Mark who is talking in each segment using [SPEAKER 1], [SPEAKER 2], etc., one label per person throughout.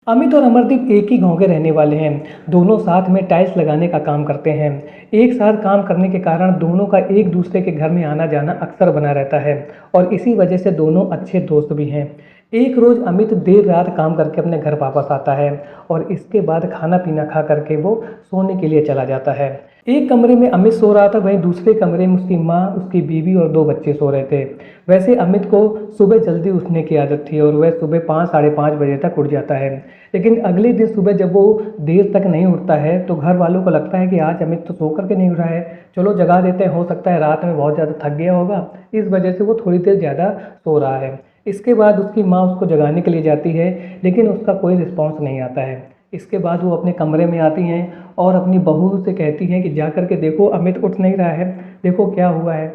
[SPEAKER 1] अमित और अमरदीप एक ही गांव के रहने वाले हैं। दोनों साथ में टाइल्स लगाने का काम करते हैं। एक साथ काम करने के कारण दोनों का एक दूसरे के घर में आना जाना अक्सर बना रहता है और इसी वजह से दोनों अच्छे दोस्त भी हैं। एक रोज़ अमित देर रात काम करके अपने घर वापस आता है और इसके बाद खाना पीना खा करके वो सोने के लिए चला जाता है। एक कमरे में अमित सो रहा था, वहीं दूसरे कमरे में उसकी माँ, उसकी बीवी और दो बच्चे सो रहे थे। वैसे अमित को सुबह जल्दी उठने की आदत थी और वह सुबह 5 साढ़े 5 बजे तक उठ जाता है। लेकिन अगले दिन सुबह जब वो देर तक नहीं उठता है तो घर वालों को लगता है कि आज अमित तो सो करके नहीं उठा है, चलो जगा देते हैं, हो सकता है रात में बहुत ज़्यादा थक गया होगा, इस वजह से वो थोड़ी देर ज़्यादा सो रहा है। इसके बाद उसकी माँ उसको जगाने के लिए जाती है, लेकिन उसका कोई रिस्पॉन्स नहीं आता है। इसके बाद वो अपने कमरे में आती हैं और अपनी बहू से कहती हैं कि जा कर के देखो अमित उठ नहीं रहा है, देखो क्या हुआ है।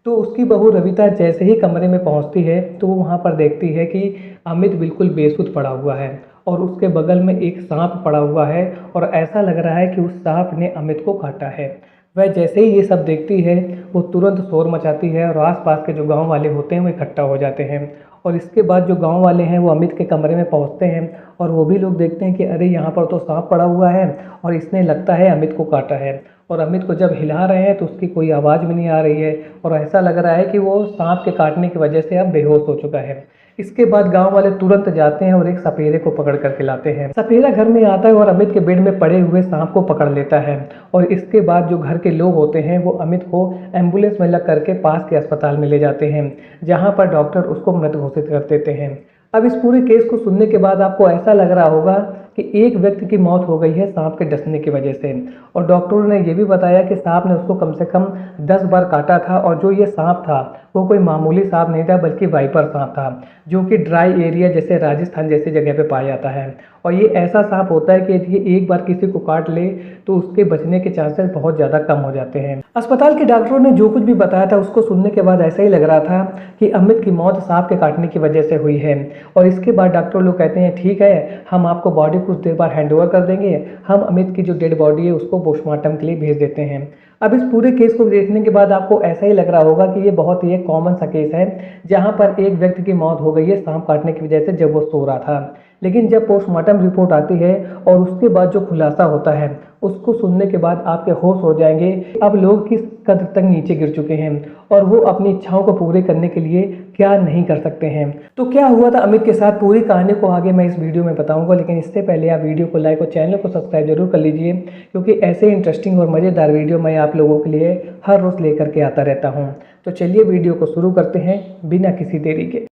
[SPEAKER 1] तो उसकी बहू रविता जैसे ही कमरे में पहुंचती है तो वो वहाँ पर देखती है कि अमित बिल्कुल बेसुध पड़ा हुआ है और उसके बगल में एक सांप पड़ा हुआ है और ऐसा लग रहा है कि उस सांप ने अमित को काटा है। वह जैसे ही ये सब देखती है वो तुरंत शोर मचाती है और आसपास के जो गांव वाले होते हैं वो इकट्ठा हो जाते हैं। और इसके बाद जो गांव वाले हैं वो अमित के कमरे में पहुंचते हैं और वो भी लोग देखते हैं कि अरे यहाँ पर तो सांप पड़ा हुआ है और इसने लगता है अमित को काटा है। और अमित को जब हिला रहे हैं तो उसकी कोई आवाज़ भी नहीं आ रही है और ऐसा लग रहा है कि वो सांप के काटने की वजह से अब बेहोश हो चुका है। इसके बाद गांव वाले तुरंत जाते हैं और एक सपेरे को पकड़ करके लाते हैं। सपेरा घर में आता है और अमित के बेड में पड़े हुए सांप को पकड़ लेता है और इसके बाद जो घर के लोग होते हैं वो अमित को एम्बुलेंस में लग करके पास के अस्पताल में ले जाते हैं, जहां पर डॉक्टर उसको मृत घोषित कर देते हैं। अब इस पूरे केस को सुनने के बाद आपको ऐसा लग रहा होगा कि एक व्यक्ति की मौत हो गई है सांप के डसने की वजह से, और डॉक्टरों ने यह भी बताया कि सांप ने उसको कम से कम 10 बार काटा था और जो ये सांप था वो कोई मामूली सांप नहीं था बल्कि वाइपर सांप था, जो कि ड्राई एरिया जैसे राजस्थान जैसी जगह पे पाया जाता है। और ये ऐसा सांप होता है कि यदि ये एक बार किसी को काट ले तो उसके बचने के चांसेस बहुत ज़्यादा कम हो जाते हैं। अस्पताल के डॉक्टरों ने जो कुछ भी बताया था उसको सुनने के बाद ऐसा ही लग रहा था कि अमित की मौत सांप के काटने की वजह से हुई है। और इसके बाद डॉक्टर लोग कहते हैं ठीक है, हम आपको बॉडी कुछ देर बाद हैंडओवर कर देंगे, हम अमित की जो डेड बॉडी है उसको पोस्टमार्टम के लिए भेज देते हैं। अब इस पूरे केस को देखने के बाद आपको ऐसा ही लग रहा होगा कि ये बहुत ही एक कॉमन सा केस है जहां पर एक व्यक्ति की मौत हो गई है सांप काटने की वजह से जब वो सो रहा था। लेकिन जब पोस्टमार्टम रिपोर्ट आती है और उसके बाद जो खुलासा होता है उसको सुनने के बाद आपके होश हो जाएंगे अब लोग किस कदर तक नीचे गिर चुके हैं और वो अपनी इच्छाओं को पूरे करने के लिए क्या नहीं कर सकते हैं। तो क्या हुआ था अमित के साथ, पूरी कहानी को आगे मैं इस वीडियो में बताऊंगा, लेकिन इससे पहले आप वीडियो को लाइक और चैनल को सब्सक्राइब जरूर कर लीजिए, क्योंकि ऐसे इंटरेस्टिंग और मज़ेदार वीडियो मैं आप लोगों के लिए हर रोज़ लेकर के आता रहता हूँ। तो चलिए वीडियो को शुरू करते हैं बिना किसी देरी के।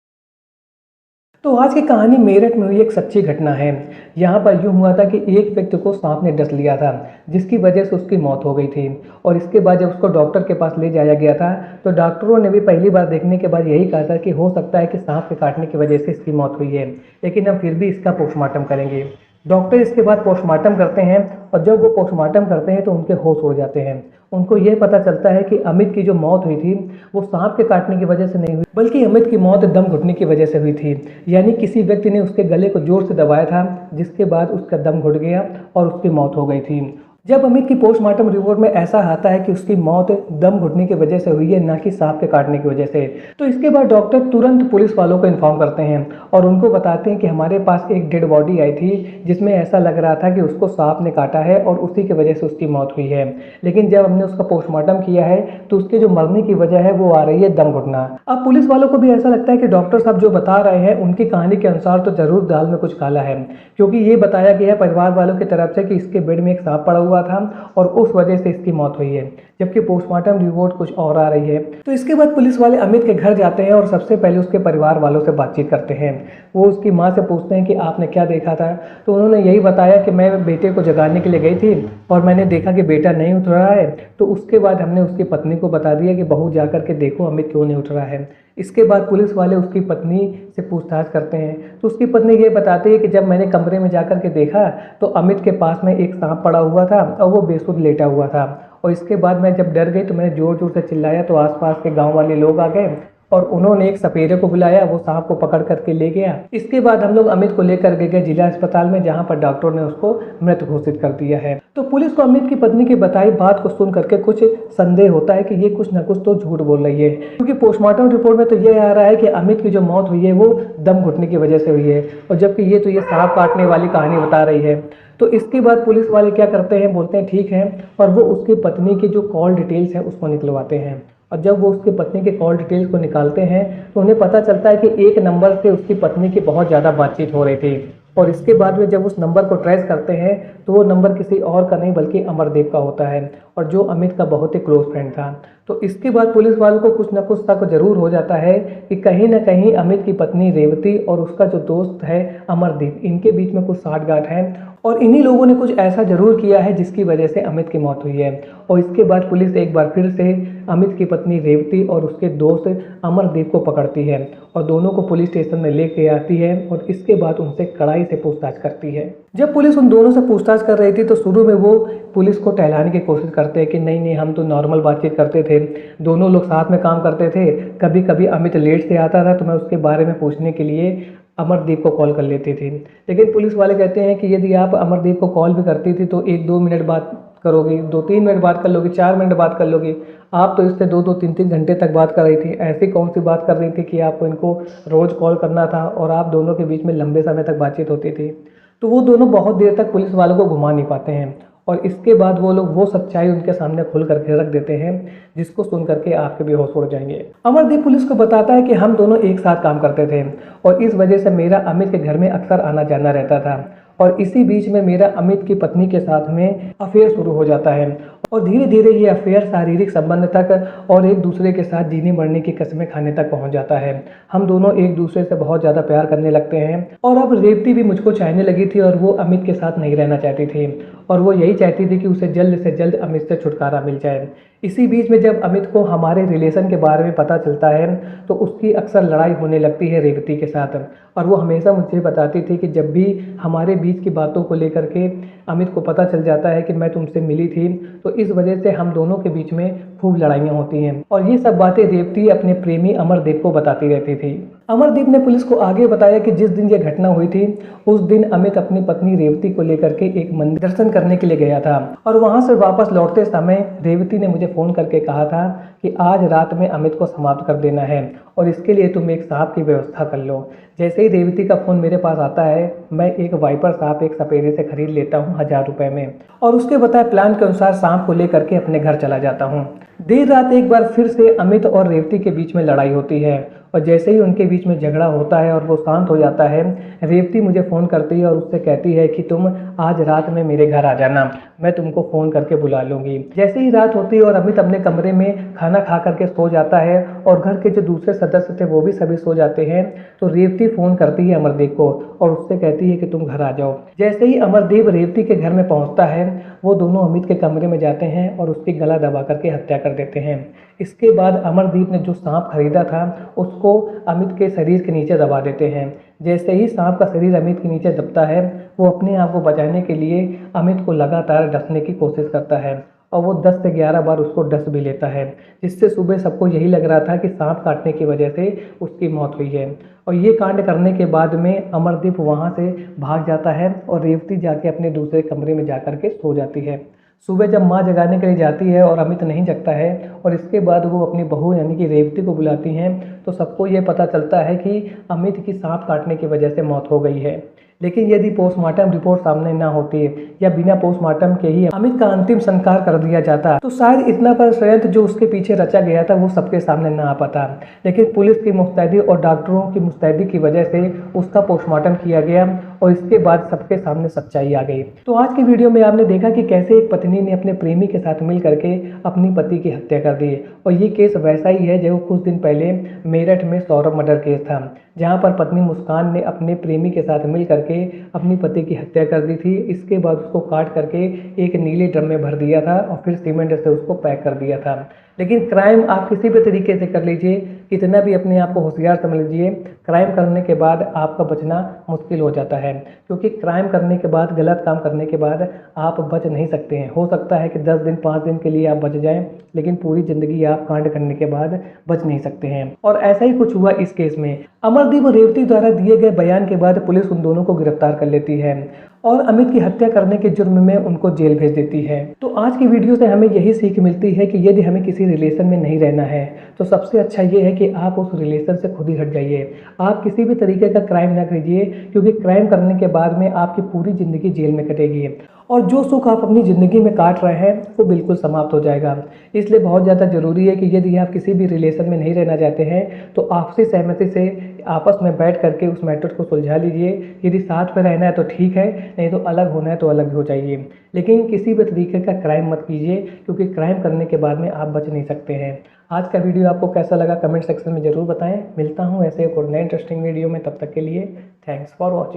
[SPEAKER 1] तो आज की कहानी मेरठ में हुई एक सच्ची घटना है। यहाँ पर यूँ हुआ था कि एक व्यक्ति को सांप ने डस लिया था जिसकी वजह से उसकी मौत हो गई थी। और इसके बाद जब उसको डॉक्टर के पास ले जाया गया था तो डॉक्टरों ने भी पहली बार देखने के बाद यही कहा था कि हो सकता है कि सांप के काटने की वजह से इसकी मौत हुई है, लेकिन हम फिर भी इसका पोस्टमार्टम करेंगे। डॉक्टर इसके बाद पोस्टमार्टम करते हैं और जब वो पोस्टमार्टम करते हैं तो उनके होश उड़ जाते हैं। उनको ये पता चलता है कि अमित की जो मौत हुई थी वो सांप के काटने की वजह से नहीं हुई, बल्कि अमित की मौत दम घुटने की वजह से हुई थी। यानी किसी व्यक्ति ने उसके गले को जोर से दबाया था जिसके बाद उसका दम घुट गया और उसकी मौत हो गई थी। जब अमित की पोस्टमार्टम रिपोर्ट में ऐसा आता है कि उसकी मौत दम घुटने की वजह से हुई है, ना कि सांप के काटने की वजह से, तो इसके बाद डॉक्टर तुरंत पुलिस वालों को इन्फॉर्म करते हैं और उनको बताते हैं कि हमारे पास एक डेड बॉडी आई थी जिसमें ऐसा लग रहा था कि उसको सांप ने काटा है और उसी की वजह से उसकी मौत हुई है। लेकिन जब हमने उसका पोस्टमार्टम किया है तो उसके जो मरने की वजह है वो आ रही है दम घुटना। अब पुलिस वालों को भी ऐसा लगता है कि डॉक्टर साहब जो बता रहे हैं उनकी कहानी के अनुसार तो जरूर दाल में कुछ काला है, क्योंकि ये बताया गया है परिवार वालों की तरफ से कि इसके बेड में एक सांप पड़ा हुआ था और उस वजह से इसकी मौत हुई है, जबकि पोस्टमार्टम रिपोर्ट कुछ और आ रही है। तो इसके बाद पुलिस वाले अमित के घर जाते हैं और सबसे पहले उसके परिवार वालों से बातचीत करते हैं। वो उसकी माँ से पूछते हैं कि आपने क्या देखा था, तो उन्होंने यही बताया कि मैं बेटे को जगाने के लिए गई थी और मैंने देखा कि बेटा नहीं उठ रहा है। तो उसके बाद हमने उसकी पत्नी को बता दिया कि बहू जा कर के देखो अमित क्यों नहीं उठ रहा है। इसके बाद पुलिस वाले उसकी पत्नी से पूछताछ करते हैं तो उसकी पत्नी ये बताती है कि जब मैंने कमरे में जाकर के देखा तो अमित के पास में एक सांप पड़ा हुआ था और वो बेसुध लेटा हुआ था। और इसके बाद मैं जब डर गई तो मैंने ज़ोर ज़ोर से चिल्लाया तो आसपास के गांव वाले लोग आ गए और उन्होंने एक सपेरे को बुलाया, वो सांप को पकड़ करके ले गया। इसके बाद हम लोग अमित को लेकर गए जिला अस्पताल में, जहां पर डॉक्टर ने उसको मृत घोषित कर दिया है। तो पुलिस को अमित की पत्नी की बताई बात को सुन करके कुछ संदेह होता है कि ये कुछ न कुछ तो झूठ बोल रही है, क्योंकि पोस्टमार्टम रिपोर्ट में तो ये आ रहा है कि अमित की जो मौत हुई है वो दम घुटने की वजह से हुई है, और जबकि ये सांप काटने वाली कहानी बता रही है। तो इसके बाद पुलिस वाले क्या करते हैं, बोलते हैं ठीक है, और वो उसकी पत्नी की जो कॉल डिटेल्स हैं उसको निकलवाते हैं। और जब वो उसकी पत्नी के कॉल डिटेल्स को निकालते हैं तो उन्हें पता चलता है कि एक नंबर से उसकी पत्नी की बहुत ज़्यादा बातचीत हो रही थी। और इसके बाद में जब उस नंबर को ट्रेस करते हैं तो वो नंबर किसी और का नहीं बल्कि अमरदेव का होता है, और जो अमित का बहुत ही क्लोज फ्रेंड था। तो इसके बाद पुलिस वालों को कुछ ना कुछ शक जरूर हो जाता है कि कहीं ना कहीं अमित की पत्नी रेवती और उसका जो दोस्त है अमरदीप, इनके बीच में कुछ साठगांठ है, और इन्हीं लोगों ने कुछ ऐसा जरूर किया है जिसकी वजह से अमित की मौत हुई है। और इसके बाद पुलिस एक बार फिर से अमित की पत्नी रेवती और उसके दोस्त अमरदीप को पकड़ती है और दोनों को पुलिस स्टेशन में लेके आती है, और इसके बाद उनसे कड़ाई से पूछताछ करती है। जब पुलिस उन दोनों से पूछताछ कर रही थी तो शुरू में वो पुलिस को टहलाने की कोशिश करते हैं कि नहीं नहीं, हम तो नॉर्मल बातचीत करते थे, दोनों लोग साथ में काम करते थे, कभी कभी अमित लेट से आता था तो मैं उसके बारे में पूछने के लिए अमरदीप को कॉल कर लेती थी। लेकिन पुलिस वाले कहते हैं कि यदि आप अमरदीप को कॉल भी करती थी तो 1-2 मिनट बात करोगी, 2-3 मिनट बात कर लोगी, 4 मिनट बात कर लोगी, आप तो इससे 2-2, 3-3 घंटे तक बात कर रही थी। ऐसी कौन सी बात कर रही थी कि आपको इनको रोज़ कॉल करना था, और आप दोनों के बीच में लंबे समय तक बातचीत होती थी। तो वो दोनों बहुत देर तक पुलिस वालों को घुमा नहीं पाते हैं, और इसके बाद वो लोग वो सच्चाई उनके सामने खुल करके रख देते हैं जिसको सुन करके आपके भी होश उड़ जाएंगे। अमरदीप पुलिस को बताता है कि हम दोनों एक साथ काम करते थे और इस वजह से मेरा अमित के घर में अक्सर आना जाना रहता था, और इसी बीच में मेरा अमित की पत्नी के साथ में अफेयर शुरू हो जाता है, और धीरे धीरे ये अफेयर शारीरिक संबंध तक और एक दूसरे के साथ जीने मरने की कस्में खाने तक पहुंच जाता है। हम दोनों एक दूसरे से बहुत ज़्यादा प्यार करने लगते हैं, और अब रेवती भी मुझको चाहने लगी थी और वो अमित के साथ नहीं रहना चाहती थी, और वो यही चाहती थी कि उसे जल्द से जल्द अमित से छुटकारा मिल जाए। इसी बीच में जब अमित को हमारे रिलेशन के बारे में पता चलता है तो उसकी अक्सर लड़ाई होने लगती है रेवती के साथ, और वो हमेशा मुझे बताती थी कि जब भी हमारे बीच की बातों को लेकर के अमित को पता चल जाता है कि मैं तुमसे मिली थी तो इस वजह से हम दोनों के बीच में खूब लड़ाइयाँ होती हैं, और ये सब बातें रेवती अपने प्रेमी अमरदीप को बताती रहती थी। अमरदीप ने पुलिस को आगे बताया कि जिस दिन ये घटना हुई थी उस दिन अमित अपनी पत्नी रेवती को लेकर के एक मंदिर दर्शन करने के लिए गया था, और वहां से वापस लौटते समय रेवती ने मुझे फ़ोन करके कहा था कि आज रात में अमित को समाप्त कर देना है और इसके लिए तुम एक सांप की व्यवस्था कर लो। जैसे ही रेवती का फ़ोन मेरे पास आता है मैं एक वाइपर सांप एक सपेरे से खरीद लेता हूँ 1000 रुपये में, और उसके बताए प्लान के अनुसार सांप को लेकर के अपने घर चला जाता हूँ। देर रात एक बार फिर से अमित और रेवती के बीच में लड़ाई होती है, और जैसे ही उनके बीच में झगड़ा होता है और वो शांत हो जाता है, रेवती मुझे फ़ोन करती है और उससे कहती है कि तुम आज रात में मेरे घर आ जाना, मैं तुमको फ़ोन करके बुला लूँगी। जैसे ही रात होती है और अमित अपने कमरे में खाना खा करके सो जाता है और घर के जो दूसरे सदस्य थे वो भी सभी सो जाते हैं, तो रेवती फ़ोन करती है अमरदीप को और उससे कहती है कि तुम घर आ जाओ। जैसे ही अमरदीप रेवती के घर में पहुँचता है वो दोनों अमित के कमरे में जाते हैं और उसकी गला दबा करके हत्या कर देते हैं। इसके बाद अमरदीप ने जो सांप खरीदा था उसको अमित के शरीर के नीचे दबा देते हैं। जैसे ही सांप का शरीर अमित के नीचे दबता है वो अपने आप को बचाने के लिए अमित को लगातार डसने की कोशिश करता है, और वो 10 से 11 बार उसको डस भी लेता है, जिससे सुबह सबको यही लग रहा था कि सांप काटने की वजह से उसकी मौत हुई है। और ये कांड करने के बाद में अमरदीप वहाँ से भाग जाता है और रेवती जाके अपने दूसरे कमरे में जा कर के सो जाती है। सुबह जब माँ जगाने के लिए जाती है और अमित नहीं जगता है और इसके बाद वो अपनी बहू यानी कि रेवती को बुलाती हैं, तो सबको ये पता चलता है कि अमित की सांप काटने की वजह से मौत हो गई है। लेकिन यदि पोस्टमार्टम रिपोर्ट सामने ना होती या बिना पोस्टमार्टम के ही अमित का अंतिम संस्कार कर दिया जाता तो शायद इतना बड़ा षड्यंत्र जो उसके पीछे रचा गया था वो सबके सामने ना आ पाता। लेकिन पुलिस की मुस्तैदी और डॉक्टरों की मुस्तैदी की वजह से उसका पोस्टमार्टम किया गया और इसके बाद सबके सामने सच्चाई आ गई। तो आज की वीडियो में आपने देखा कि कैसे एक पत्नी ने अपने प्रेमी के साथ मिल करके अपनी पति की हत्या कर दी, और ये केस वैसा ही है जो कुछ दिन पहले मेरठ में सौरभ मर्डर केस था, जहां पर पत्नी मुस्कान ने अपने प्रेमी के साथ मिल करके अपनी पति की हत्या कर दी थी। इसके बाद उसको काट करके एक नीले ड्रम में भर दिया था और फिर सीमेंट से उसको पैक कर दिया था। लेकिन क्राइम आप किसी भी तरीके से कर लीजिए, कितना भी अपने आप को होशियार समझ लीजिए, क्राइम करने के बाद आपका बचना मुश्किल हो जाता है। है, क्योंकि क्राइम करने के बाद, गलत काम करने के बाद आप बच नहीं सकते हैं। हो सकता है कि 10 दिन 5 दिन के लिए आप बच जाएं, लेकिन पूरी ज़िंदगी आप कांड करने के बाद बच नहीं सकते हैं। और ऐसा ही कुछ हुआ इस केस में। अमरदीप और रेवती द्वारा दिए गए बयान के बाद पुलिस उन दोनों को गिरफ्तार कर लेती है और अमित की हत्या करने के जुर्म में उनको जेल भेज देती है। तो आज की वीडियो से हमें यही सीख मिलती है कि यदि हमें किसी रिलेशन में नहीं रहना है तो सबसे अच्छा ये है कि आप उस रिलेशन से खुद ही हट जाइए। आप किसी भी तरीके का क्राइम ना कीजिए, क्योंकि क्राइम करने के बाद में आपकी पूरी ज़िंदगी जेल में कटेगी और जो सुख आप अपनी ज़िंदगी में काट रहे हैं वो बिल्कुल समाप्त हो जाएगा। इसलिए बहुत ज़्यादा ज़रूरी है कि यदि आप किसी भी रिलेशन में नहीं रहना चाहते हैं तो आपसी सहमति से आपस में बैठ करके उस मैटर को सुलझा लीजिए। यदि साथ में रहना है तो ठीक है, नहीं तो अलग होना है तो अलग हो जाइए, लेकिन किसी भी तरीके का क्राइम मत कीजिए, क्योंकि क्राइम करने के बाद में आप बच नहीं सकते हैं। आज का वीडियो आपको कैसा लगा कमेंट सेक्शन में ज़रूर बताएं। मिलता हूं ऐसे एक और नए इंटरेस्टिंग वीडियो में, तब तक के लिए थैंक्स फॉर वॉचिंग।